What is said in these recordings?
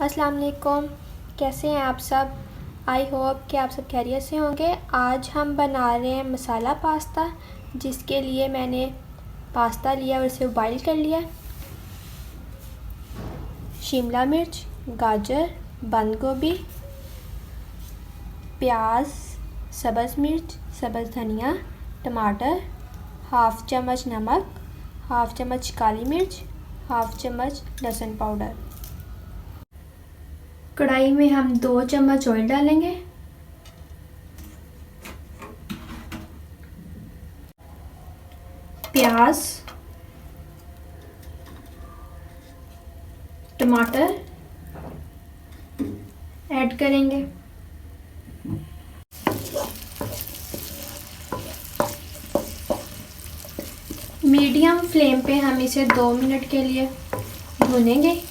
अस्सलाम वालेकुम, कैसे हैं आप सब। आई होप कि आप सब खैरियत से होंगे। आज हम बना रहे हैं मसाला पास्ता, जिसके लिए मैंने पास्ता लिया और इसे बॉईल कर लिया। शिमला मिर्च, गाजर, बंद गोभी, प्याज, सब्ज़ मिर्च, सब्ज़ धनिया, टमाटर, हाफ़ चम्मच नमक, हाफ़ चम्मच काली मिर्च, हाफ़ चम्मच लहसुन पाउडर। कढ़ाई में हम 2 चम्मच ऑयल डालेंगे। प्याज, टमाटर ऐड करेंगे। मीडियम फ्लेम पे हम इसे 2 मिनट के लिए भूनेंगे,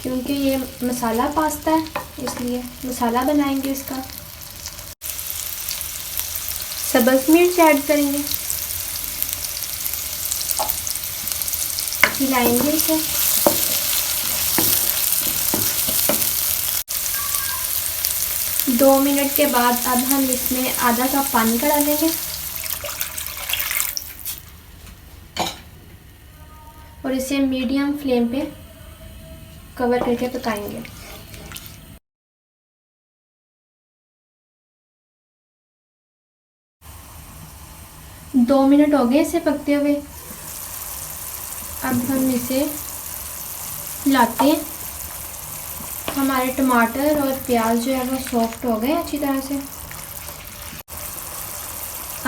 क्योंकि ये मसाला पास्ता है, इसलिए मसाला बनाएंगे इसका। सब्ज़ मिर्च ऐड करेंगे, हिलाएंगे इसे। दो मिनट के बाद अब हम इसमें आधा कप पानी का डालेंगे और इसे मीडियम फ्लेम पे कवर करके पकाएंगे। दो मिनट हो गए इसे पकते हुए। अब हम इसे हिलाते हैं। हमारे टमाटर और प्याज जो है वो सॉफ्ट हो गए अच्छी तरह से।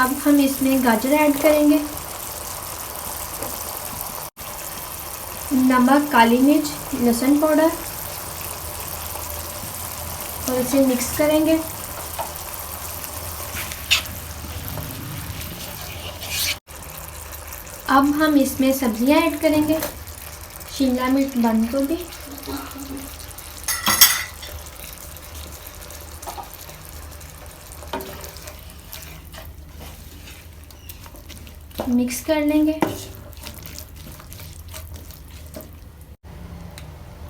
अब हम इसमें गाजर ऐड करेंगे, नमक, काली मिर्च, लहसुन पाउडर और इसे मिक्स करेंगे। अब हम इसमें सब्जियां ऐड करेंगे। शिमला मिर्च, बंद गोभी, मिक्स कर लेंगे।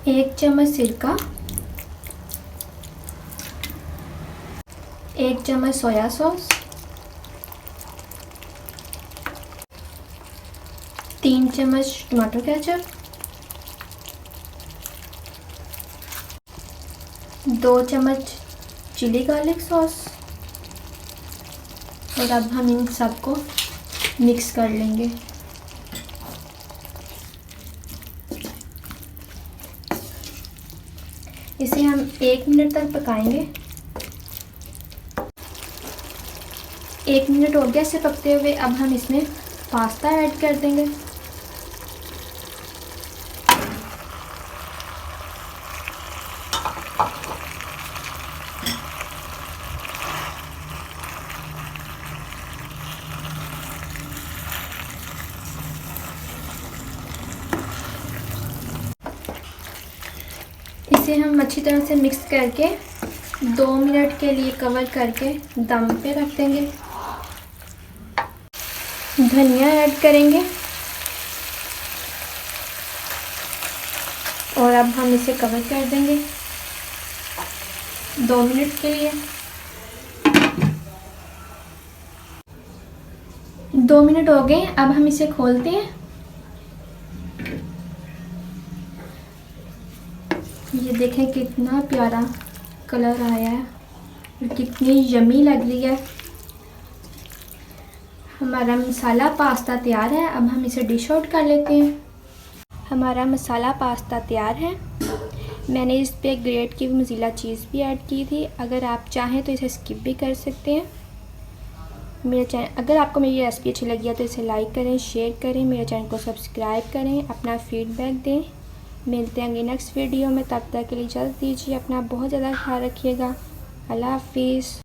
1 चम्मच सिरका, 1 चम्मच सोया सॉस, 3 चम्मच टमाटो केचप, 2 चम्मच चिली गार्लिक सॉस और अब हम इन सबको मिक्स कर लेंगे। इसे हम 1 मिनट तक पकाएंगे। 1 मिनट हो गया इसे पकते हुए। अब हम इसमें पास्ता ऐड कर देंगे। इसे हम अच्छी तरह से मिक्स करके 2 मिनट के लिए कवर करके दम पे रख देंगे। धनिया ऐड करेंगे और अब हम इसे कवर कर देंगे 2 मिनट के लिए। 2 मिनट हो गए, अब हम इसे खोलते हैं। ये देखें कितना प्यारा कलर आया है और कितनी यमी लग रही है। हमारा मसाला पास्ता तैयार है। अब हम इसे डिश आउट कर लेते हैं। हमारा मसाला पास्ता तैयार है। मैंने इस पे ग्रेट की मोज़रेला चीज़ भी ऐड की थी। अगर आप चाहें तो इसे स्किप भी कर सकते हैं। मेरे चैनल, अगर आपको मेरी रेसिपी अच्छी लगी है तो इसे लाइक करें, शेयर करें, मेरे चैनल को सब्सक्राइब करें, अपना फीडबैक दें। मिलते हैं नेक्स्ट वीडियो में, तब तक के लिए इजाज़त दीजिए। अपना बहुत ज़्यादा ख्याल रखिएगा। अल्लाह हाफिज़।